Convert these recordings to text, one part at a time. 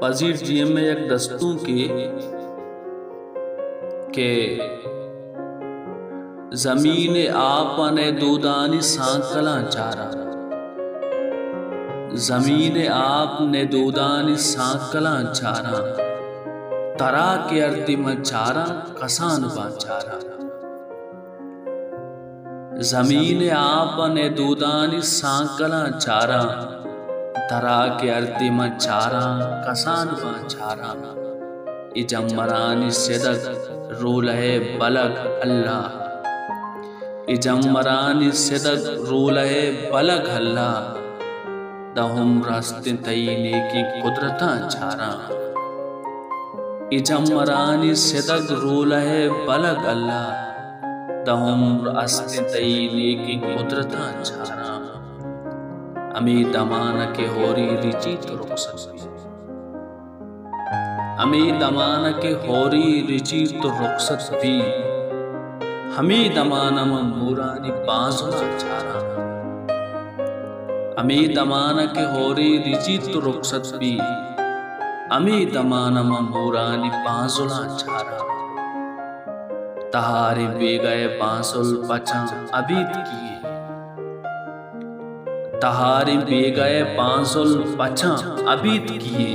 पजीर GM में एक दस्तों के जमीन आपने दूदानी सांकला चारा, जमीन आपने दूदानी सांकला चारा, तरा के अर्दी चारा कसान बाचारा। जमीन आपने दूदानी सांकला चारा, तरा के अर्दी चारा कसान बाचारा। इजम्मरानी सिदक रूलहे बलग अल्लाह, इजम्मरानी सिदक रूलहे बलग अल्लाह। दहुम रास्ते तईने की कुदरता चारा, इजम्मरानी सिदक रूलहे बलग अल्लाह। दहुम रास्ते तईने की कुदरता चारा। अमी दमान के होरी रिची तो रुखसत भी, अमी दमान के होरी रिची तो रुखसत भी। हमी दमानम मूरानी बाजुला चारा, अमी दमान के होरी रिची तो रुखसत भी। अमी दमानम मूरानी बाजुला चारा। तहारी बेगए बांसुल पचा अबीद किए, तहारी बेगए बांसुल पचा अबीद किए।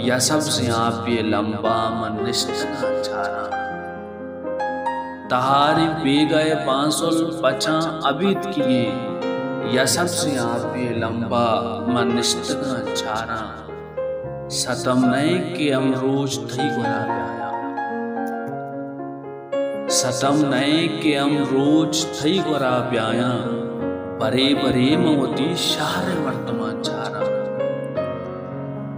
या सबसे आप ये लंबा मनिश्तना चारा। तहारी बेगए बांसुल पचा अबीद किए। या सबसे आप ये लंबा मनिश्तना चारा। सतम नए के अमरोज थई गुरा ब्याया, सतम नए के अमरोज थई गुरा ब्याया। बरे बरे मवती शहर वर्तमान चारा।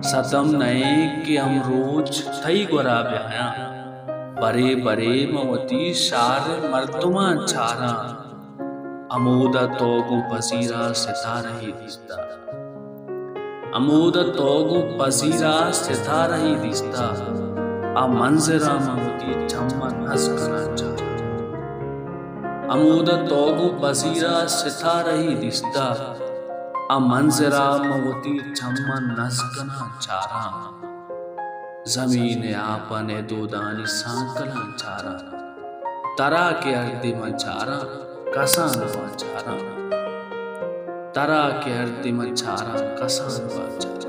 सतम नए के अमरोज थई गुरा ब्याया। बरे बरे मवती शहर मर्तमान चारा। अमोदा तोगु पसीरा सितारही दिस्ता, अमोदा तोगु पसीरा सितारही दिस्ता। आ मंजरा मवती चम्मन हसकना चारा। अमोदा तोगु पसीरा सितारही दिस्ता। आ मंजरा मवती चम्मन नस्कना चारा। जमीन आपने दूदानी सांकला चारा, तरा के अर्दी चारा कसान बाचारा। तरा के अर्दी चारा कसान बाचारा।